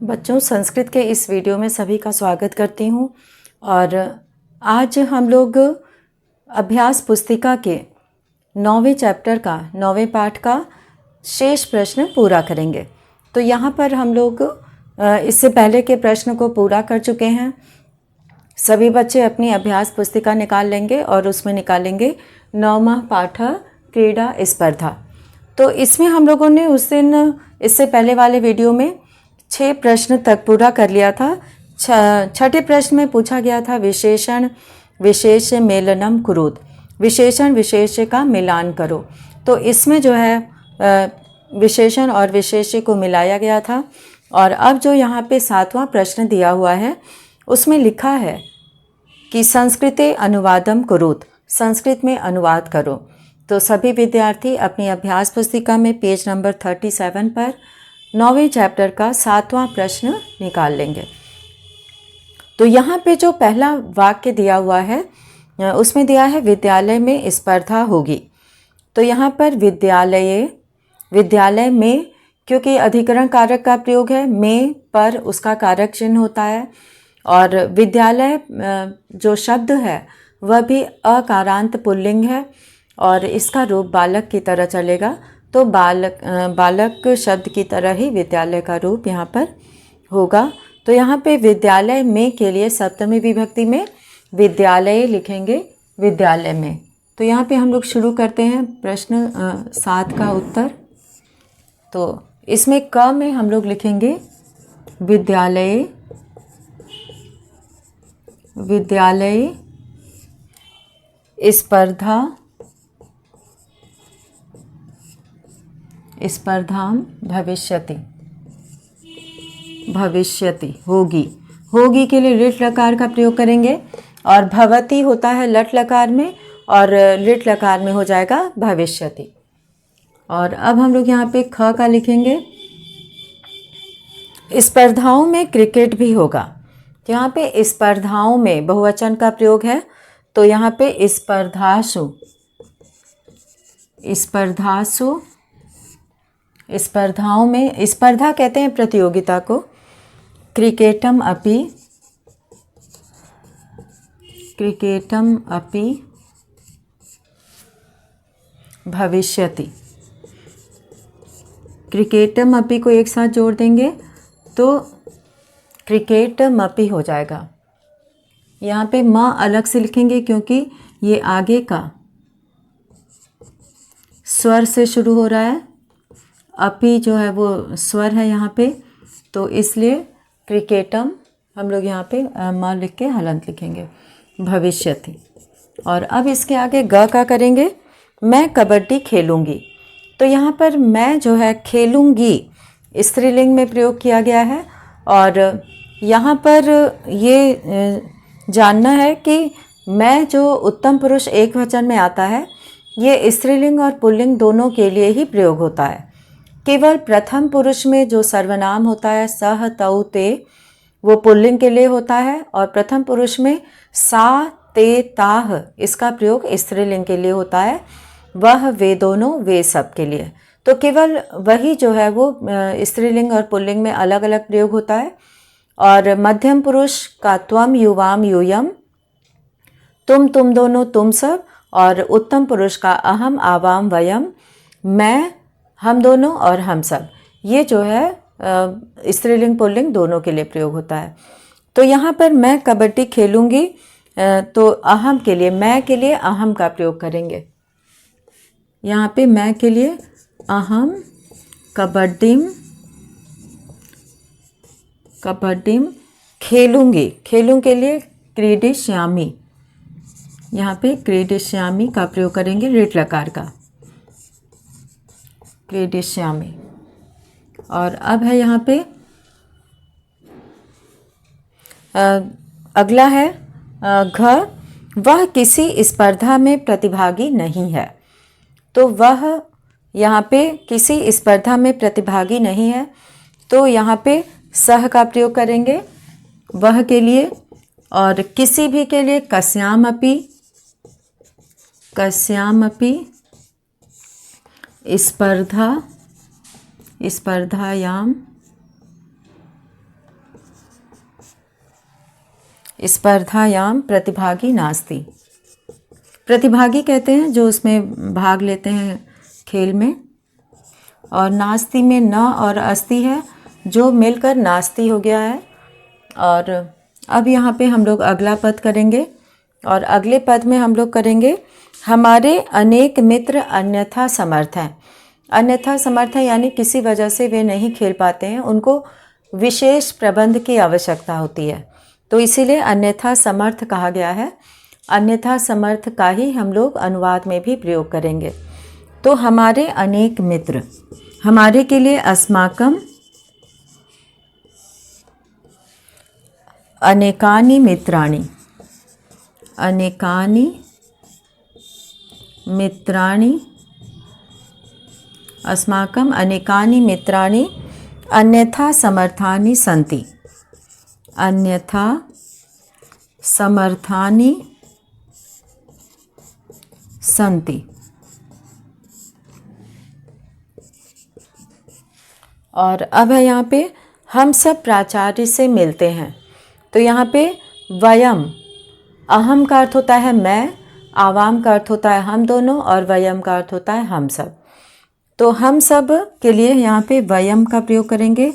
बच्चों, संस्कृत के इस वीडियो में सभी का स्वागत करती हूँ। और आज हम लोग अभ्यास पुस्तिका के 9वें चैप्टर का 9वें पाठ का शेष प्रश्न पूरा करेंगे। तो यहाँ पर हम लोग इससे पहले के प्रश्न को पूरा कर चुके हैं। सभी बच्चे अपनी अभ्यास पुस्तिका निकाल लेंगे और उसमें निकालेंगे 9वां पाठ क्रीड़ा स्पर्धा। तो इसमें हम लोगों ने उस दिन इससे पहले वाले वीडियो में 6 प्रश्न तक पूरा कर लिया था। छठे प्रश्न में पूछा गया था विशेषण विशेष्य मेलनम कुरुत, विशेषण विशेष्य का मिलान करो। तो इसमें जो है विशेषण और विशेष्य को मिलाया गया था। और अब जो यहाँ पे 7वां प्रश्न दिया हुआ है उसमें लिखा है कि संस्कृते अनुवादम कुरुत, संस्कृत में अनुवाद करो। तो सभी विद्यार्थी अपनी अभ्यास पुस्तिका में पेज नंबर 37 पर 9वें चैप्टर का 7वां प्रश्न निकाल लेंगे। तो यहाँ पे जो पहला वाक्य दिया हुआ है उसमें दिया है विद्यालय में स्पर्धा होगी। तो यहाँ पर विद्यालय में, क्योंकि अधिकरण कारक का प्रयोग है, में पर उसका कारक चिन्ह होता है। और विद्यालय जो शब्द है वह भी अकारांत पुल्लिंग है और इसका रूप बालक की तरह चलेगा। तो बालक शब्द की तरह ही विद्यालय का रूप यहाँ पर होगा। तो यहाँ पे विद्यालय में के लिए सप्तमी विभक्ति में विद्यालय लिखेंगे, विद्यालय में। तो यहाँ पे हम लोग शुरू करते हैं प्रश्न 7 का उत्तर। तो इसमें क में हम लोग लिखेंगे विद्यालय, विद्यालय स्पर्धा, स्पर्धाम भविष्यति, भविष्यति होगी। होगी के लिए लिट लकार का प्रयोग करेंगे और भवति होता है लट लकार में और लिट लकार में हो जाएगा भविष्यति। और अब हम लोग यहाँ पे ख का लिखेंगे स्पर्धाओं में क्रिकेट भी होगा। तो यहाँ पे स्पर्धाओं में बहुवचन का प्रयोग है। तो यहाँ पे स्पर्धासु, स्पर्धासु, स्पर्धाओं में, स्पर्धा कहते हैं प्रतियोगिता को। क्रिकेटम अपि, क्रिकेटम अपि भविष्यति। क्रिकेटम अपि को एक साथ जोड़ देंगे तो क्रिकेटम अपि हो जाएगा। यहाँ पे म अलग से लिखेंगे क्योंकि ये आगे का स्वर से शुरू हो रहा है। अपि जो है वो स्वर है यहाँ पे, तो इसलिए क्रिकेटम हम लोग यहाँ पे म लिख के हलंत लिखेंगे, भविष्यति। और अब इसके आगे ग का करेंगे मैं कबड्डी खेलूँगी। तो यहाँ पर मैं जो है खेलूँगी स्त्रीलिंग में प्रयोग किया गया है। और यहाँ पर ये जानना है कि मैं जो उत्तम पुरुष एक वचन में आता है ये स्त्रीलिंग और पुल्लिंग दोनों के लिए ही प्रयोग होता है। केवल प्रथम पुरुष में जो सर्वनाम होता है सह तौ ते, वो पुल्लिंग के लिए होता है। और प्रथम पुरुष में सा ते ताह, इसका प्रयोग स्त्रीलिंग के लिए होता है। वह, वे दोनों, वे सब के लिए। तो केवल वही जो है वो स्त्रीलिंग और पुल्लिंग में अलग अलग प्रयोग होता है। और मध्यम पुरुष का त्वम, युवाम, यूयम, तुम दोनों, तुम सब। और उत्तम पुरुष का अहम, आवाम, वयम, मैं, हम दोनों और हम सब। ये जो है स्त्रीलिंग पुल्लिंग दोनों के लिए प्रयोग होता है। तो यहाँ पर मैं कबड्डी खेलूँगी, तो अहम के लिए, मैं के लिए अहम का प्रयोग करेंगे। यहाँ पे मैं के लिए अहम कबड्डीम, कबड्डीम खेलूँगी, खेलूँ के लिए क्रीडिष्यामि, यहाँ पे क्रीडिष्यामि का प्रयोग करेंगे लिट लकार का, क्रीडिष्यामि। और अब है यहाँ पे अगला है घ, वह किसी स्पर्धा में प्रतिभागी नहीं है। तो वह यहाँ पे किसी स्पर्धा में प्रतिभागी नहीं है, तो यहाँ पे सह का प्रयोग करेंगे वह के लिए। और किसी भी के लिए कस्यामपि, कस्यामपि स्पर्धा, स्पर्धायाम स्पर्धायाम प्रतिभागी नास्ति। प्रतिभागी कहते हैं जो उसमें भाग लेते हैं खेल में, और नास्ति में न और अस्ति है जो मिलकर नास्ति हो गया है। और अब यहाँ पे हम लोग अगला पद करेंगे, और अगले पद में हम लोग करेंगे हमारे अनेक मित्र अन्यथा समर्थ हैं। अन्यथा समर्थ है यानी किसी वजह से वे नहीं खेल पाते हैं, उनको विशेष प्रबंध की आवश्यकता होती है, तो इसीलिए अन्यथा समर्थ कहा गया है। अन्यथा समर्थ का ही हम लोग अनुवाद में भी प्रयोग करेंगे। तो हमारे अनेक मित्र, हमारे के लिए अस्माकम अनेकानि मित्राणि, अनेकानि मित्राणि, अस्माकम अनेकानि मित्राणि अन्यथा समर्थानि सन्ति, अन्यथा समर्थानि सन्ति। और अब है यहाँ पे हम सब प्राचार्य से मिलते हैं। तो यहाँ पे वयम, अहम का अर्थ होता है मैं, आवाम का अर्थ होता है हम दोनों, और वयम का अर्थ होता है हम सब। तो हम सब के लिए यहाँ पे वयम का प्रयोग करेंगे।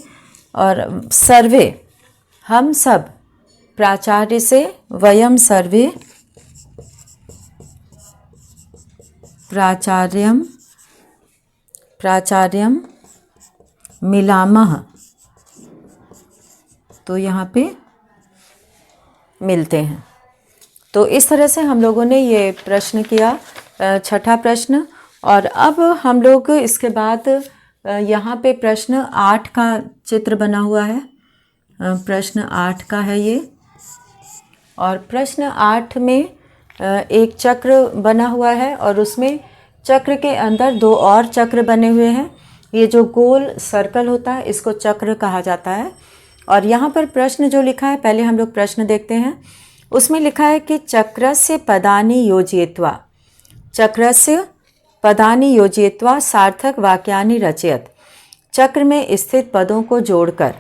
और सर्वे, हम सब प्राचार्य से, वयम सर्वे प्राचार्यम, प्राचार्यम मिलामः, तो यहाँ पे मिलते हैं। तो इस तरह से हम लोगों ने ये प्रश्न किया, छठा प्रश्न। और अब हम लोग इसके बाद यहाँ पे प्रश्न 8 का चित्र बना हुआ है, प्रश्न 8 का है ये। और प्रश्न 8 में एक चक्र बना हुआ है, और उसमें चक्र के अंदर 2 और चक्र बने हुए हैं। ये जो गोल सर्कल होता है इसको चक्र कहा जाता है। और यहाँ पर प्रश्न जो लिखा है, पहले हम लोग प्रश्न देखते हैं। उसमें लिखा है कि चक्रस्य पदानि योजयित्वा, चक्रस्य पदानि योजयित्वा सार्थक वाक्यानि रचयत। चक्र में स्थित पदों को जोड़कर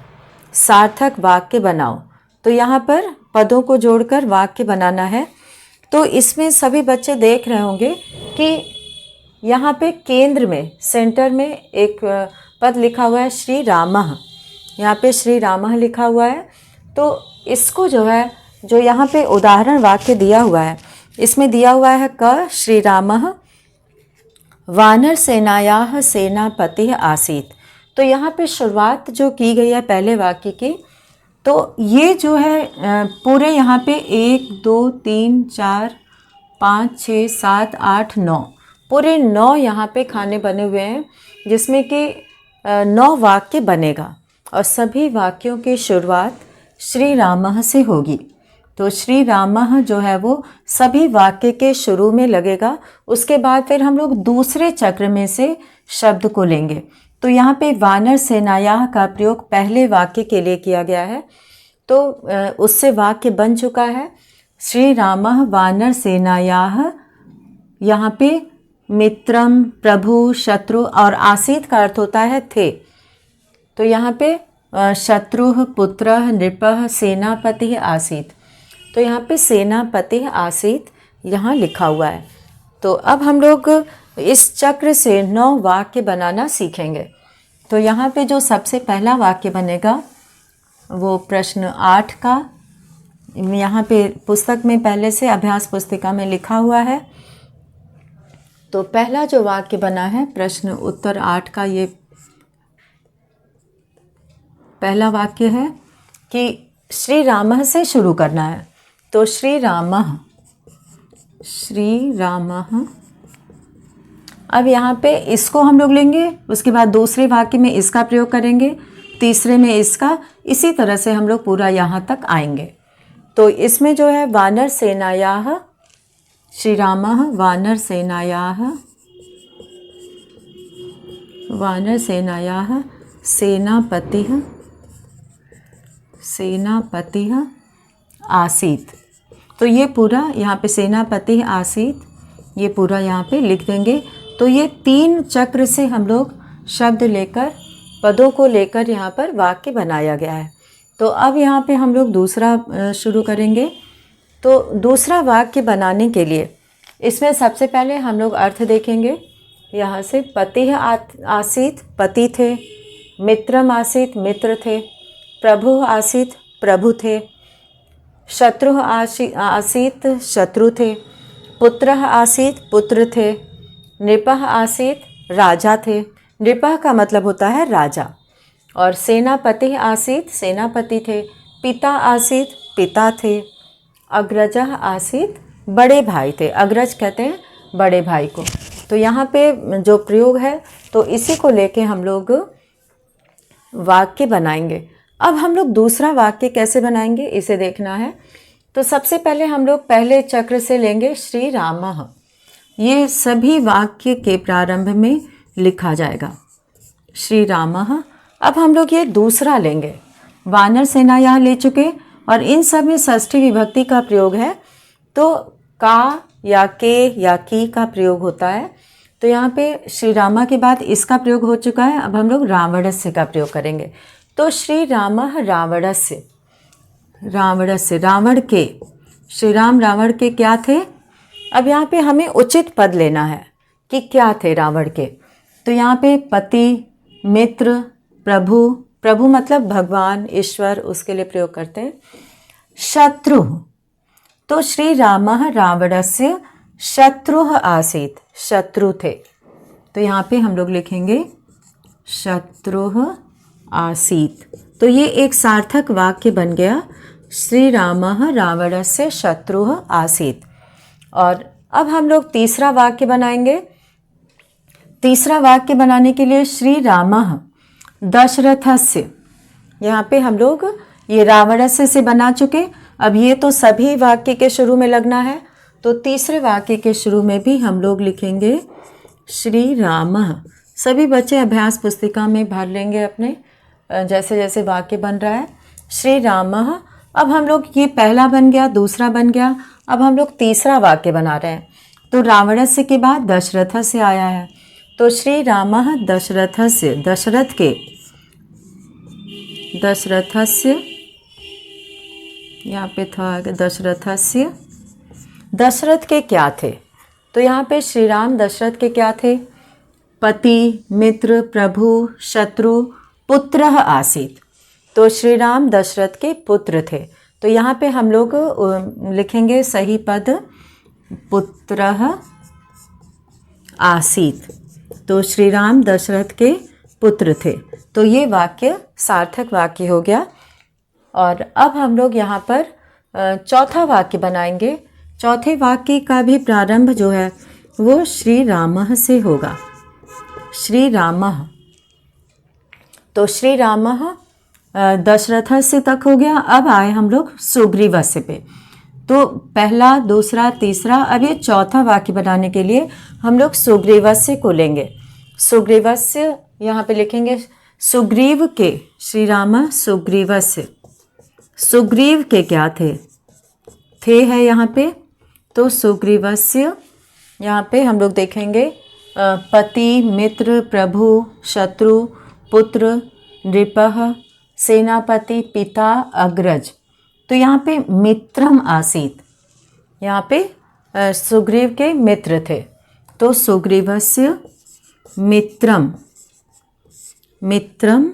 सार्थक वाक्य बनाओ। तो यहाँ पर पदों को जोड़कर वाक्य बनाना है। तो इसमें सभी बच्चे देख रहे होंगे कि यहाँ पे केंद्र में, सेंटर में एक पद लिखा हुआ है श्री रामः। यहाँ पे श्री रामः लिखा हुआ है। तो इसको जो है, जो यहाँ पे उदाहरण वाक्य दिया हुआ है, इसमें दिया हुआ है क श्री रामः वानर सेनायाः सेनापतिः आसीत्। तो यहाँ पे शुरुआत जो की गई है पहले वाक्य की, तो ये जो है पूरे यहाँ पे 1 2 3 4 5 6 7 8 9 पूरे 9 यहाँ पे खाने बने हुए हैं, जिसमें कि 9 वाक्य बनेगा, और सभी वाक्यों की शुरुआत श्री रामः से होगी। तो श्री रामः जो है वो सभी वाक्य के शुरू में लगेगा। उसके बाद फिर हम लोग दूसरे चक्र में से शब्द को लेंगे। तो यहाँ पे वानर सेनायाः का प्रयोग पहले वाक्य के लिए किया गया है, तो उससे वाक्य बन चुका है श्री रामः वानर सेनायाः। यहाँ पे मित्रम, प्रभु, शत्रु, और आसीत का अर्थ होता है थे। तो यहाँ पे शत्रुः, पुत्रः, नृपः, सेनापति आसीत। तो यहाँ पे सेनापति आसीत यहाँ लिखा हुआ है। तो अब हम लोग इस चक्र से 9 वाक्य बनाना सीखेंगे। तो यहाँ पे जो सबसे पहला वाक्य बनेगा वो प्रश्न 8 का, यहाँ पे पुस्तक में पहले से अभ्यास पुस्तिका में लिखा हुआ है। तो पहला जो वाक्य बना है प्रश्न उत्तर 8 का, ये पहला वाक्य है कि श्री रामः से शुरू करना है। तो श्री रामः, श्री रामः। अब यहाँ पे इसको हम लोग लेंगे, उसके बाद दूसरे वाक्य में इसका प्रयोग करेंगे, तीसरे में इसका, इसी तरह से हम लोग पूरा यहाँ तक आएंगे। तो इसमें जो है वानर सेनायाः, श्री रामः वानर सेनायाः, वानर सेनायाः सेनापतिः, सेनापतिः आसीत। तो ये पूरा यहाँ पे सेनापति आसीत, ये पूरा यहाँ पे लिख देंगे। तो ये 3 चक्र से हम लोग शब्द लेकर, पदों को लेकर यहाँ पर वाक्य बनाया गया है। तो अब यहाँ पे हम लोग दूसरा शुरू करेंगे। तो दूसरा वाक्य बनाने के लिए इसमें सबसे पहले हम लोग अर्थ देखेंगे। यहाँ से पतिः आसीत् पति थे, मित्रम आसीत् मित्र थे, प्रभुः आसीत् प्रभु थे, शत्रुः आसीत् शत्रु थे, पुत्रः आसीत् पुत्र थे, नृपः आसीत् राजा थे। नृपः का मतलब होता है राजा। और सेनापति आसीत् सेनापति थे, पिता आसीत् पिता थे, अग्रजः आसीत् बड़े भाई थे। अग्रज कहते हैं बड़े भाई को। तो यहाँ पे जो प्रयोग है तो इसी को लेके हम लोग वाक्य बनाएंगे। अब हम लोग दूसरा वाक्य कैसे बनाएंगे इसे देखना है। तो सबसे पहले हम लोग पहले चक्र से लेंगे श्री रामः। ये सभी वाक्य के प्रारंभ में लिखा जाएगा श्री रामः। अब हम लोग ये दूसरा लेंगे। वानर सेना यहाँ ले चुके और इन सब में षष्ठी विभक्ति का प्रयोग है, तो का या के या की का प्रयोग होता है। तो यहाँ पे श्री रामा के बाद इसका प्रयोग हो चुका है। अब हम लोग रावणस्य का प्रयोग करेंगे। तो श्री रामः रावणस्य, रावणस्य रावण के, श्री राम रावण के क्या थे। अब यहाँ पे हमें उचित पद लेना है कि क्या थे रावण के। तो यहाँ पे पति, मित्र, प्रभु, प्रभु मतलब भगवान ईश्वर, उसके लिए प्रयोग करते हैं। शत्रु, तो श्री रामः रावणस्य शत्रुः आसीत्, शत्रु थे। तो यहाँ पे हम लोग लिखेंगे शत्रुः आसीत्। तो ये एक सार्थक वाक्य बन गया, श्री रामः रावणस्य शत्रुः आसीत्। और अब हम लोग तीसरा वाक्य बनाएंगे। तीसरा वाक्य बनाने के लिए श्री रामः दशरथस्य, यहाँ पे हम लोग ये रावणस्य से बना चुके। अब ये तो सभी वाक्य के शुरू में लगना है, तो तीसरे वाक्य के शुरू में भी हम लोग लिखेंगे श्री रामः। सभी बच्चे अभ्यास पुस्तिका में भर लेंगे अपने, जैसे जैसे वाक्य बन रहा है श्री रामः। अब हम लोग ये पहला बन गया, दूसरा बन गया, अब हम लोग तीसरा वाक्य बना रहे हैं। तो रावणस्य के बाद दशरथस्य आया है, तो श्री रामः दशरथस्य, दशरथ के, दशरथस्य, यहाँ पे था दशरथस्य, दशरथ के क्या थे। तो यहाँ पे श्री राम दशरथ के क्या थे, पति, मित्र, प्रभु, शत्रु, पुत्रः आसीत्। तो श्री राम दशरथ के पुत्र थे। तो यहाँ पे हम लोग लिखेंगे सही पद पुत्रः आसीत्। तो श्री राम दशरथ के पुत्र थे। तो ये वाक्य सार्थक वाक्य हो गया। और अब हम लोग यहाँ पर चौथा वाक्य बनाएंगे। चौथे वाक्य का भी प्रारंभ जो है वो श्री रामः से होगा, श्री रामः। तो श्री रामः दशरथस्य तक हो गया। अब आए हम लोग सुग्रीवस्य पे। तो पहला, दूसरा, तीसरा, अब ये चौथा वाक्य बनाने के लिए हम लोग सुग्रीवस्य को लेंगे। सुग्रीवस्य यहाँ पे लिखेंगे सुग्रीव के, श्री राम सुग्रीवस्य, सुग्रीव के क्या थे, है यहाँ पे। तो सुग्रीवस्य यहाँ पे हम लोग देखेंगे पति, मित्र, प्रभु, शत्रु, पुत्र, नृपः, सेनापति, पिता, अग्रज। तो यहाँ पे मित्रम आसीत्, यहाँ पे सुग्रीव के मित्र थे। तो सुग्रीवस्य मित्रम, मित्रम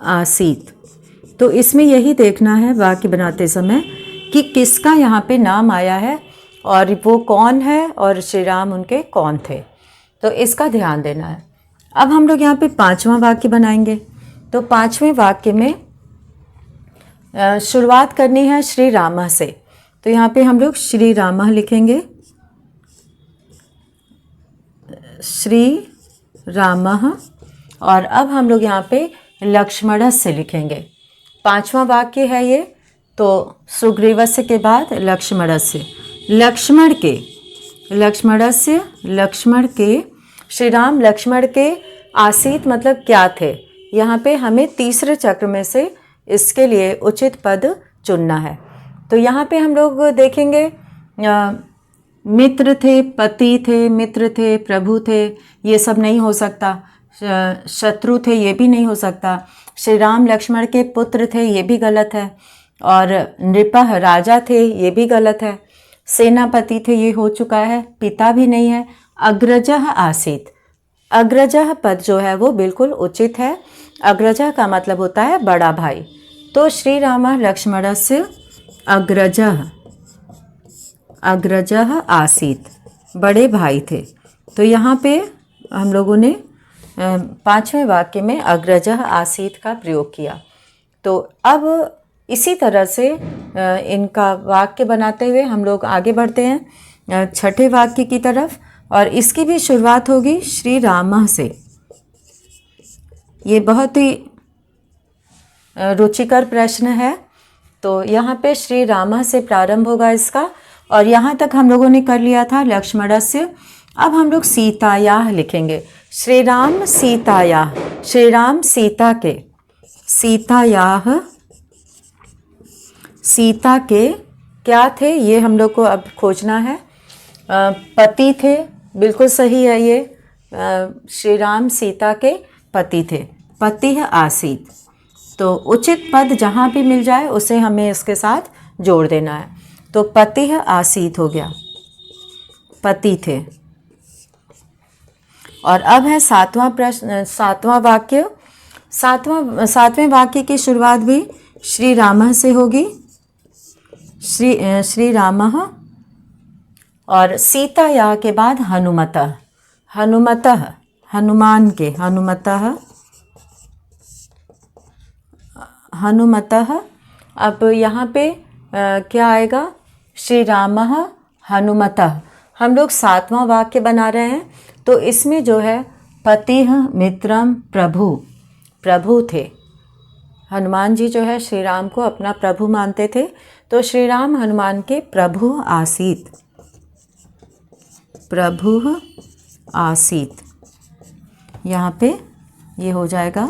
आसीत्। तो इसमें यही देखना है वाक्य बनाते समय कि किसका यहाँ पे नाम आया है और वो कौन है और श्री राम उनके कौन थे। तो इसका ध्यान देना है। अब हम लोग यहाँ पे पांचवा वाक्य बनाएंगे। तो पांचवें वाक्य में शुरुआत करनी है श्री रामः से। तो यहाँ पे हम लोग श्री रामः लिखेंगे, श्री रामः। और अब हम लोग यहाँ पे लक्ष्मणस्य लिखेंगे। पांचवा वाक्य है ये। तो सुग्रीवस्य के बाद लक्ष्मणस्य, लक्ष्मण के, लक्ष्मणस्य, लक्ष्मण के, श्री राम लक्ष्मण के आसीत् मतलब क्या थे। यहाँ पे हमें तीसरे चक्र में से इसके लिए उचित पद चुनना है। तो यहाँ पे हम लोग देखेंगे मित्र थे, पति थे, मित्र थे, प्रभु थे, ये सब नहीं हो सकता। शत्रु थे ये भी नहीं हो सकता, श्री राम लक्ष्मण के पुत्र थे ये भी गलत है, और नृपः राजा थे ये भी गलत है, सेनापति थे ये हो चुका है, पिता भी नहीं है, अग्रजः आसीत्, अग्रजः पद जो है वो बिल्कुल उचित है। अग्रजः का मतलब होता है बड़ा भाई, तो श्री राम लक्ष्मणस्य अग्रजः, अग्रजः आसीत्, बड़े भाई थे। तो यहाँ पे हम लोगों ने 5वें वाक्य में अग्रजः आसीत् का प्रयोग किया। तो अब इसी तरह से इनका वाक्य बनाते हुए हम लोग आगे बढ़ते हैं 6ठे वाक्य की तरफ, और इसकी भी शुरुआत होगी श्री रामः से। ये बहुत ही रुचिकर प्रश्न है। तो यहाँ पे श्री रामः से प्रारंभ होगा इसका, और यहाँ तक हम लोगों ने कर लिया था लक्ष्मणस्य। अब हम लोग सीतायाः लिखेंगे, श्री राम सीतायाः, श्री राम सीता के, सीतायाः, सीता के क्या थे ये हम लोग को अब खोजना है। पति थे, बिल्कुल सही है ये, श्री राम सीता के पति थे, पतिः आसीत्। तो उचित पद जहाँ भी मिल जाए उसे हमें इसके साथ जोड़ देना है। तो पतिः आसीत् हो गया, पति थे। और अब है 7वां प्रश्न, 7वां वाक्य। 7वें वाक्य की शुरुआत भी श्री रामः से होगी, श्री रामः, और सीतायाः के बाद हनुमतः, हनुमतः, हनुमान के, हनुमतः, हनुमतः। अब यहाँ पे क्या आएगा, श्री रामः हनुमतः। हम लोग 7वां वाक्य बना रहे हैं, तो इसमें जो है पतिः मित्रम प्रभु, प्रभु थे। हनुमान जी जो है श्री राम को अपना प्रभु मानते थे, तो श्री राम हनुमान के प्रभु आसीत्, प्रभु आसीत्। यहाँ पे ये हो जाएगा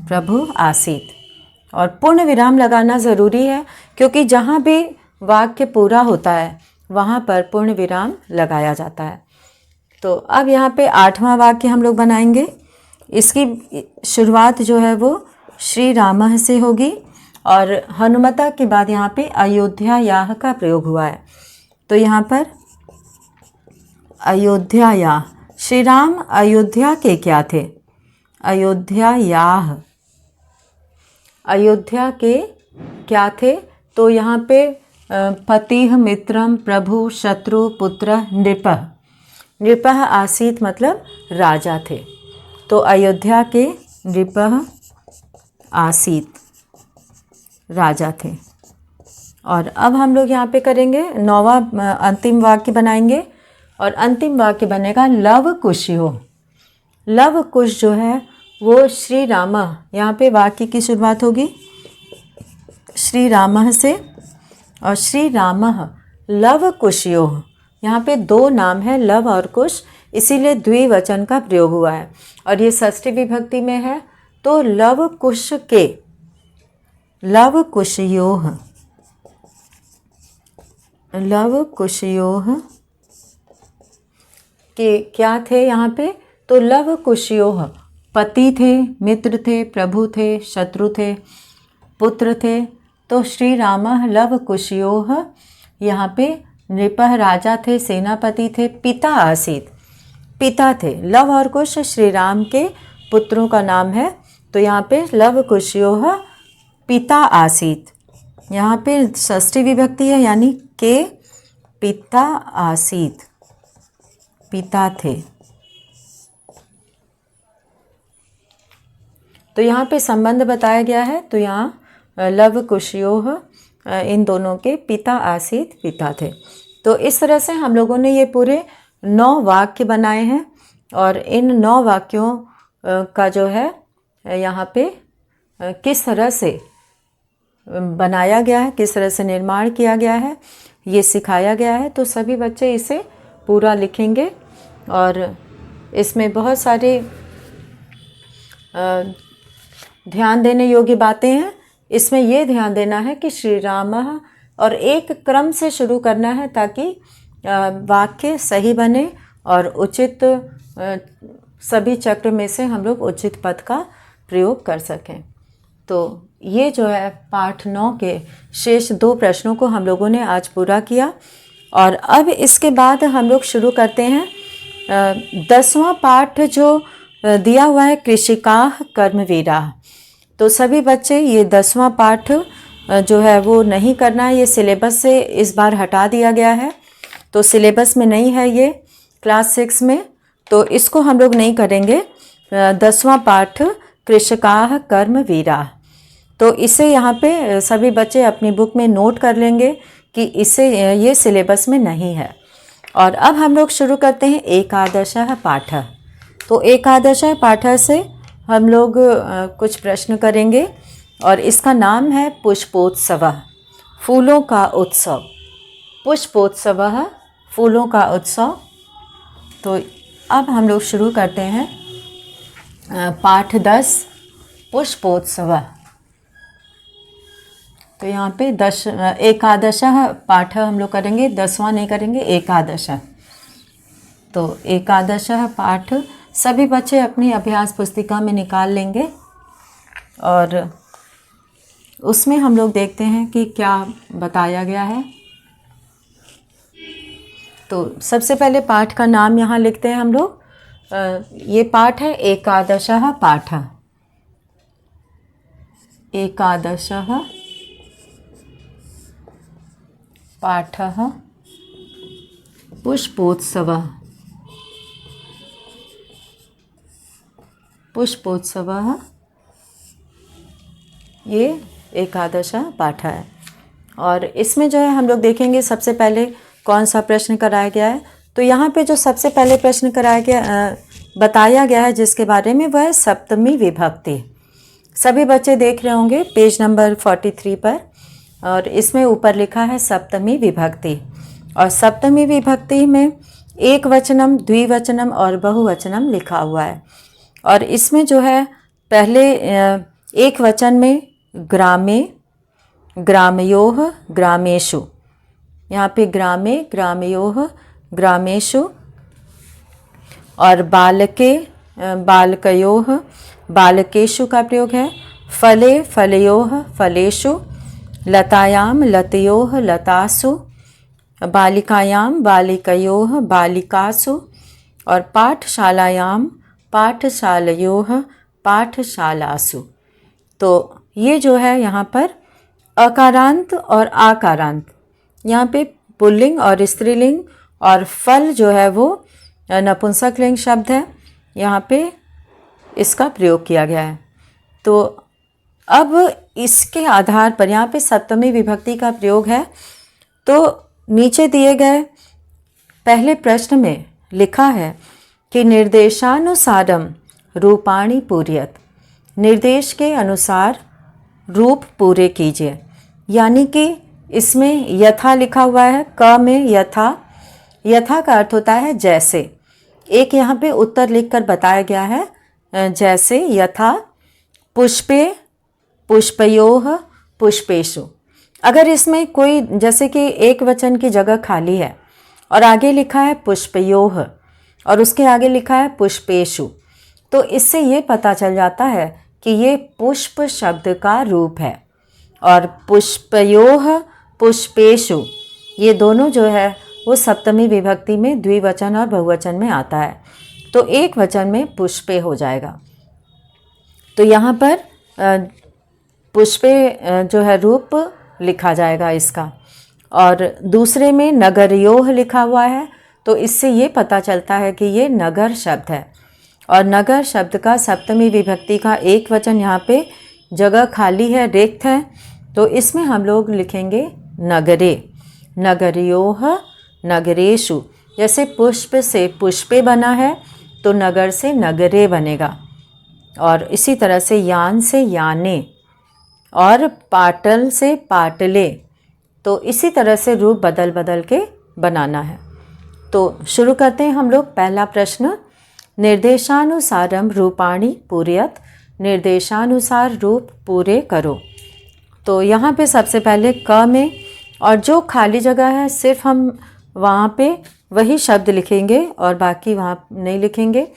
प्रभु आसीत्। और पूर्ण विराम लगाना ज़रूरी है, क्योंकि जहाँ भी वाक्य पूरा होता है वहाँ पर पूर्ण विराम लगाया जाता है। तो अब यहाँ पे 8वां वाक्य हम लोग बनाएंगे। इसकी शुरुआत जो है वो श्री रामः से होगी, और हनुमता के बाद यहाँ पे अयोध्यायाः का प्रयोग हुआ है। तो यहाँ पर अयोध्यायाः, श्री राम अयोध्या के क्या थे, अयोध्यायाः, अयोध्या के क्या थे। तो यहाँ पे पतिः मित्रम प्रभु शत्रु पुत्र नृपः, नृपः आसीत् मतलब राजा थे। तो अयोध्या के नृपः आसीत्, राजा थे। और अब हम लोग यहाँ पे करेंगे 9वां अंतिम वाक्य बनाएंगे, और अंतिम वाक्य बनेगा लव कुशयोः। लव कुश जो है वो श्री रामः, यहाँ पे वाक्य की शुरुआत होगी श्री रामः से, और श्री रामः लव कुशयोः। यहाँ पे 2 नाम है, लव और कुश, इसीलिए द्विवचन का प्रयोग हुआ है, और ये षष्ठी विभक्ति में है। तो लव कुश के, लव कुशयोः, लव कुशयोः के क्या थे यहाँ पे। तो लव कुशयोः पति थे, मित्र थे, प्रभु थे, शत्रु थे, पुत्र थे। तो श्री रामः लव कुशयोः, यहाँ पे नृपः राजा थे, सेनापति थे, पिता आसीत्, पिता थे। लव और कुश श्री राम के पुत्रों का नाम है। तो यहाँ पे लव कुशयोः पिता आसीत्, यहाँ पे षष्ठी विभक्ति है, यानी के पिता आसीत्, पिता थे। तो यहाँ पे संबंध बताया गया है। तो यहाँ लव कुशयोः इन दोनों के पिता आसीत्, पिता थे। तो इस तरह से हम लोगों ने ये पूरे 9 वाक्य बनाए हैं, और इन 9 वाक्यों का जो है यहाँ पे किस तरह से बनाया गया है, किस तरह से निर्माण किया गया है, ये सिखाया गया है। तो सभी बच्चे इसे पूरा लिखेंगे, और इसमें बहुत सारे ध्यान देने योग्य बातें हैं। इसमें ये ध्यान देना है कि श्री रामः और एक क्रम से शुरू करना है, ताकि वाक्य सही बने और उचित सभी चक्र में से हम लोग उचित पद का प्रयोग कर सकें। तो ये जो है पाठ 9 के शेष 2 प्रश्नों को हम लोगों ने आज पूरा किया। और अब इसके बाद हम लोग शुरू करते हैं 10वां पाठ जो दिया हुआ है कृषिकाः कर्मवीराः। तो सभी बच्चे ये 10वां पाठ जो है वो नहीं करना है, ये सिलेबस से इस बार हटा दिया गया है, तो सिलेबस में नहीं है ये क्लास 6 में, तो इसको हम लोग नहीं करेंगे। 10वां पाठ कृषिकाः कर्मवीराः, तो इसे यहाँ पे सभी बच्चे अपनी बुक में नोट कर लेंगे कि इसे ये सिलेबस में नहीं है। और अब हम लोग शुरू करते हैं एकादशः पाठः। तो एकादशः पाठः से हम लोग कुछ प्रश्न करेंगे और इसका नाम है पुष्पोत्सवः, फूलों का उत्सव। पुष्पोत्सवः, फूलों का उत्सव। तो अब हम लोग शुरू करते हैं पाठ 10 पुष्पोत्सवः। तो यहाँ पे एकादशः पाठ हम लोग करेंगे, 10वां नहीं करेंगे, एकादशः। तो एकादशः पाठ सभी बच्चे अपनी अभ्यास पुस्तिका में निकाल लेंगे और उसमें हम लोग देखते हैं कि क्या बताया गया है। तो सबसे पहले पाठ का नाम यहाँ लिखते हैं हम लोग। ये पाठ है एकादशः पाठः। एकादशः पाठः पुष्पोत्सवः। पुष्पोत्सवः, ये एकादशः पाठ है। और इसमें जो है हम लोग देखेंगे सबसे पहले कौन सा प्रश्न कराया गया है। तो यहाँ पे जो सबसे पहले प्रश्न कराया गया बताया गया है जिसके बारे में, वह है सप्तमी विभक्ति। सभी बच्चे देख रहे होंगे पेज नंबर 43 पर, और इसमें ऊपर लिखा है सप्तमी विभक्ति। और सप्तमी विभक्ति में एक वचनम, द्विवचनम और बहुवचनम लिखा हुआ है। और इसमें जो है पहले एक वचन में ग्रामे, ग्रामयोः, ग्रामेषु, यहाँ पे ग्रामे, ग्रामयोः, ग्रामेषु। और बालके, बालकयोः, बालकेषु का प्रयोग है। फले, फलयोः, फलेषु। लतायां, लतयोः, लतासु। बालिकायां, बालिकयोः, बालिकासु। और पाठशालायां, पाठशालयोः, पाठशालासु। तो ये जो है यहाँ पर अकारांत और आकारांत, यहाँ पे पुल्लिंग और स्त्रीलिंग, और फल जो है वो नपुंसकलिंग शब्द है, यहाँ पे इसका प्रयोग किया गया है। तो अब इसके आधार पर यहाँ पे सप्तमी विभक्ति का प्रयोग है। तो नीचे दिए गए पहले प्रश्न में लिखा है कि निर्देशानुसारम रूपाणि पूरयत, निर्देश के अनुसार रूप पूरे कीजिए। यानी कि इसमें यथा लिखा हुआ है, क में यथा, यथा का अर्थ होता है जैसे। एक यहाँ पे उत्तर लिखकर बताया गया है जैसे, यथा पुष्पे, पुष्पयोः, पुष्पेषु। अगर इसमें कोई जैसे कि एक वचन की जगह खाली है और आगे लिखा है पुष्पयोः और उसके आगे लिखा है पुष्पेषु, तो इससे ये पता चल जाता है कि ये पुष्प शब्द का रूप है। और पुष्पयोः, पुष्पेषु, ये दोनों जो है वो सप्तमी विभक्ति में द्विवचन और बहुवचन में आता है। तो एक वचन में पुष्पे हो जाएगा। तो यहाँ पर पुष्पे जो है रूप लिखा जाएगा इसका। और दूसरे में नगरयोः लिखा हुआ है, तो इससे ये पता चलता है कि ये नगर शब्द है। और नगर शब्द का सप्तमी विभक्ति का एक वचन यहाँ पे जगह खाली है, रिक्त है, तो इसमें हम लोग लिखेंगे नगरे, नगरयोः, नगरेषु। जैसे पुष्प से पुष्पे बना है तो नगर से नगरे बनेगा। और इसी तरह से यान से याने, और पाटल से पाटले। तो इसी तरह से रूप बदल बदल के बनाना है। तो शुरू करते हैं हम लोग। पहला प्रश्न, निर्देशानुसारम रूपाणि पूरयत, निर्देशानुसार रूप पूरे करो। तो यहाँ पे सबसे पहले क में, और जो खाली जगह है सिर्फ हम वहाँ पे वही शब्द लिखेंगे और बाकी वहाँ नहीं लिखेंगे।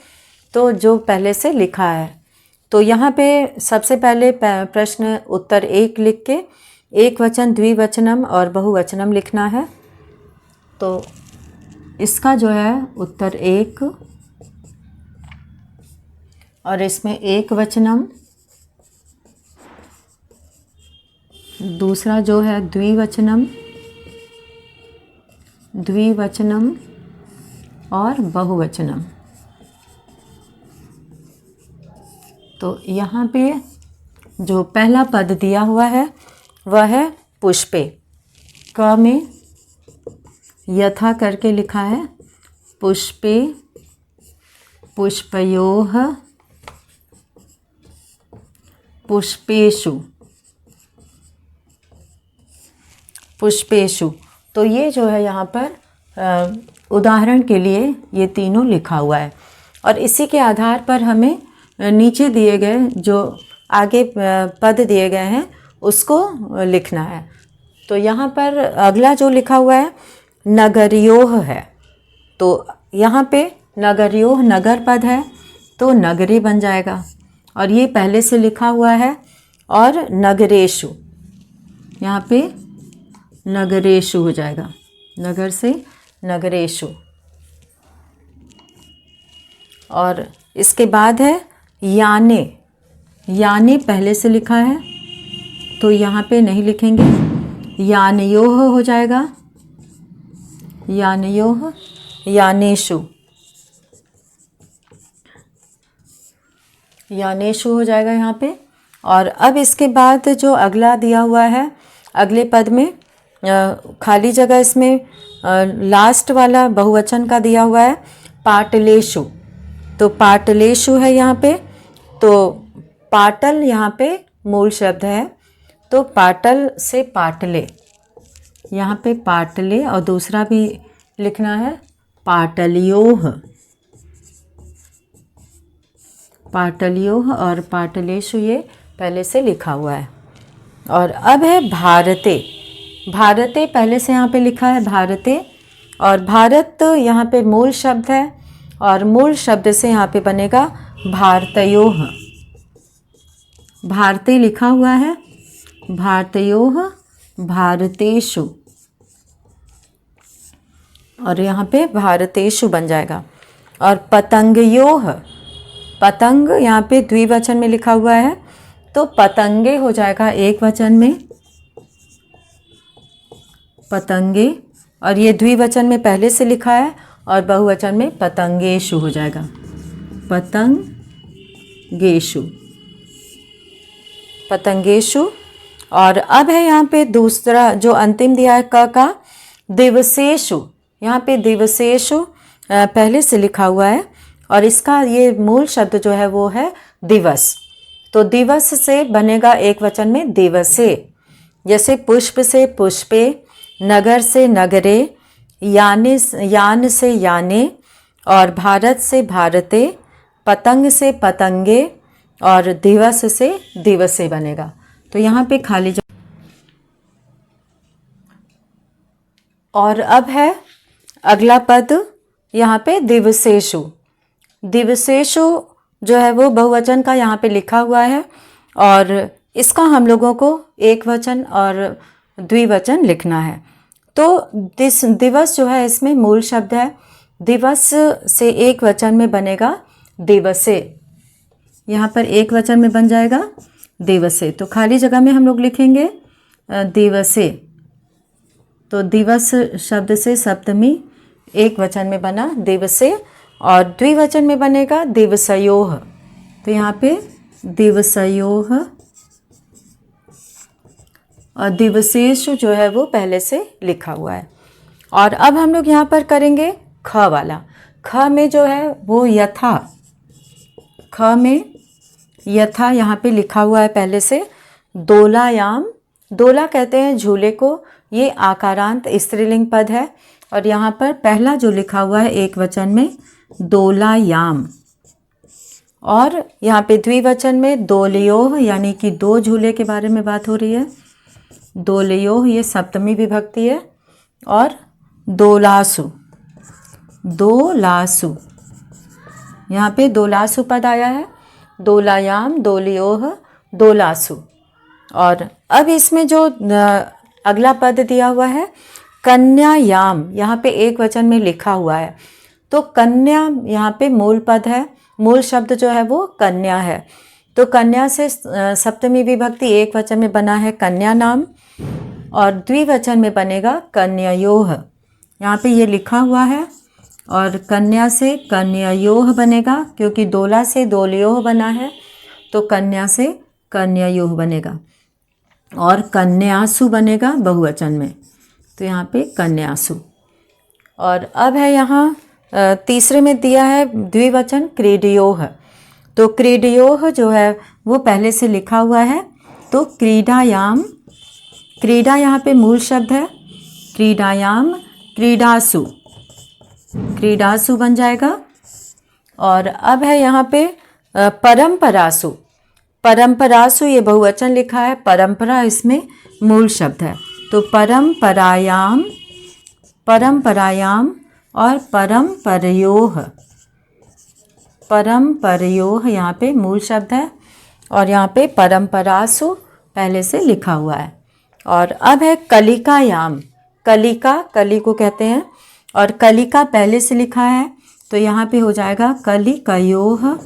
तो जो पहले से लिखा है, तो यहाँ पे सबसे पहले प्रश्न उत्तर 1 लिख के एक वचन, द्विवचनम और बहुवचनम लिखना है। तो इसका जो है उत्तर 1 और इसमें एक वचनम, दूसरा जो है द्विवचनम, द्विवचनम और बहुवचनम। तो यहाँ पे जो पहला पद दिया हुआ है वह है पुष्पे। क में यथा करके लिखा है, पुष्पे, पुष्पयोः, पुष्पेषु, पुष्पेषु। तो ये जो है यहाँ पर उदाहरण के लिए ये तीनों लिखा हुआ है और इसी के आधार पर हमें नीचे दिए गए जो आगे पद दिए गए हैं उसको लिखना है। तो यहाँ पर अगला जो लिखा हुआ है नगर्योः है, तो यहाँ पे नगर्योः नगर पद है तो नगरी बन जाएगा और ये पहले से लिखा हुआ है। और नगरेषु, यहाँ पे नगरेषु हो जाएगा, नगर से नगरेषु। और इसके बाद है याने। याने पहले से लिखा है तो यहाँ पे नहीं लिखेंगे, यानयोः हो जाएगा, यानयोः, यानेषु, यानेषु हो जाएगा यहाँ पे। और अब इसके बाद जो अगला दिया हुआ है, अगले पद में खाली जगह इसमें लास्ट वाला बहुवचन का दिया हुआ है पाटलेषु। तो पाटलेषु है यहाँ पे, तो पाटल यहाँ पे मूल शब्द है, तो पाटल से पाटले, यहाँ पे पाटले। और दूसरा भी लिखना है पाटल्योः, पाटल्योः और पाटलेषु, ये पहले से लिखा हुआ है। और अब है भारते। भारते पहले से यहाँ पे लिखा है भारते, और भारत यहाँ पे मूल शब्द है और मूल शब्द से यहाँ पे बनेगा भारतयोः। भारते लिखा हुआ है, भारतयोः, भारतेषु, और यहाँ पे भारतेषु बन जाएगा। और पतंगयोः, पतंग यहाँ पे द्विवचन में लिखा हुआ है तो पतंगे हो जाएगा एक वचन में, पतंगे। और ये द्विवचन में पहले से लिखा है और बहुवचन में पतंगेषु हो जाएगा, पतंगेषु, पतंगेषु। और अब है यहाँ पे दूसरा जो अंतिम दिया है क का, दिवसेषु। यहाँ पे दिवसेषु पहले से लिखा हुआ है और इसका ये मूल शब्द जो है वो है दिवस। तो दिवस से बनेगा एक वचन में दिवसे। जैसे पुष्प से पुष्पे, नगर से नगरे, यान से याने, और भारत से भारते, पतंग से पतंगे और दिवस से दिवसे बनेगा। तो यहाँ पे खाली जगह। और अब है अगला पद यहाँ पे दिवसेषु। दिवसेषु जो है वो बहुवचन का यहाँ पे लिखा हुआ है और इसका हम लोगों को एक वचन और द्विवचन लिखना है। तो दिवस जो है इसमें मूल शब्द है, दिवस से एक वचन में बनेगा दिवसे। यहाँ पर एक वचन में बन जाएगा दिवसे, तो खाली जगह में हम लोग लिखेंगे दिवसे। तो दिवस शब्द से सप्तमी एक वचन में बना दिवसे, और द्विवचन में बनेगा दिवसयोः। तो यहाँ पे दिवसयोः, और दिवसेषु जो है वो पहले से लिखा हुआ है। और अब हम लोग यहाँ पर करेंगे ख वाला। ख में जो है वो यथा, ख में यथा यहाँ पे लिखा हुआ है पहले से। दोलायाम, दोला कहते हैं झूले को, ये आकारांत स्त्रीलिंग पद है और यहाँ पर पहला जो लिखा हुआ है एक वचन में दोलायाम, और यहाँ पे द्विवचन में दोलयोः, यानी कि दो झूले के बारे में बात हो रही है। दोलयोः ये सप्तमी विभक्ति है, और दोलासु, दोलासु यहाँ पे दोलासु पद आया है, दोलायाम, दोलयोह, दोलासु। और अब इसमें जो अगला पद दिया हुआ है कन्यायाम, यहाँ पे एक वचन में लिखा हुआ है। तो कन्या यहाँ पे मूल पद है, मूल शब्द जो है वो कन्या है। तो कन्या से सप्तमी विभक्ति एक वचन में बना है कन्या नाम, और द्विवचन में बनेगा कन्यायोह। यहाँ पे ये लिखा हुआ है, और कन्या से कन्यायोह बनेगा, क्योंकि दोला से दोलयोह बना है, तो कन्या से कन्यायोह बनेगा। और कन्यासु बनेगा बहुवचन में, तो यहाँ पे कन्यासु। और अब है यहाँ तीसरे में दिया है द्विवचन क्रीडयोह। तो क्रीडयोह जो है वो पहले से लिखा हुआ है, तो क्रीडायाम, क्रीडा यहाँ पे मूल शब्द है, क्रीडायाम क्रीडासु, क्रीडासु बन जाएगा। और अब है यहाँ पे परंपरासु, परंपरासु ये बहुवचन लिखा है, परंपरा इसमें मूल शब्द है, तो परंपरायाम, परंपरायाम और परंपरयोह, परंपरयोह यहाँ पे मूल शब्द है, और यहाँ पे परंपरासु पहले से लिखा हुआ है। और अब है कलिकायाम, कलिका, कली को कहते हैं, और कलिका पहले से लिखा है, तो यहाँ पे हो जाएगा कलिकयोह,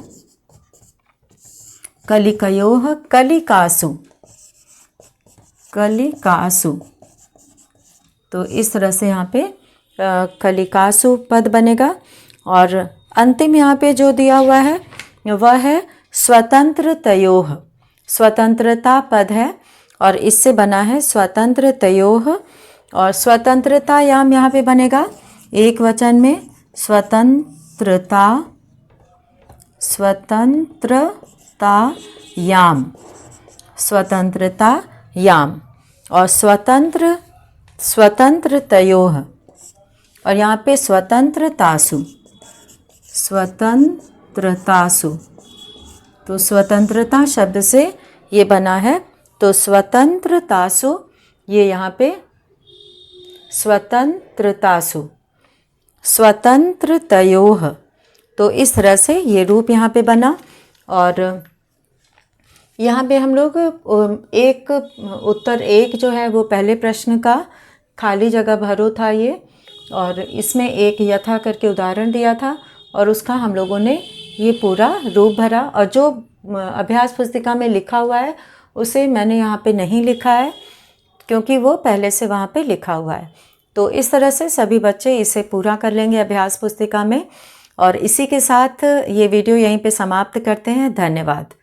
कलिकयोह, कलिकासु, कलिकासु। तो इस तरह से यहाँ पे कलिकासु पद बनेगा। और अंतिम यहाँ पे जो दिया हुआ है वह है स्वतंत्रतयोह, स्वतंत्रता पद है, और इससे बना है स्वतंत्रतयोह। और स्वतंत्रतायाम यहाँ पे बनेगा एक वचन में, स्वतंत्रता, स्वतंत्रतायाम, स्वतंत्रतायाम। और स्वतंत्र, स्वतंत्रतयोह, और यहाँ पे स्वतंत्रतासु, स्वतंत्रतासु। तो स्वतंत्रता शब्द से ये बना है, तो स्वतंत्रतासु, ये यहाँ पे स्वतंत्रतासु, स्वतंत्रतयोह। तो इस तरह से ये रूप यहाँ पे बना। और यहाँ पे हम लोग एक उत्तर एक जो है वो पहले प्रश्न का खाली जगह भरो था ये, और इसमें एक यथा करके उदाहरण दिया था, और उसका हम लोगों ने ये पूरा रूप भरा। और जो अभ्यास पुस्तिका में लिखा हुआ है उसे मैंने यहाँ पे नहीं लिखा है, क्योंकि वो पहले से वहाँ पे लिखा हुआ है। तो इस तरह से सभी बच्चे इसे पूरा कर लेंगे अभ्यास पुस्तिका में। और इसी के साथ ये वीडियो यहीं पे समाप्त करते हैं। धन्यवाद।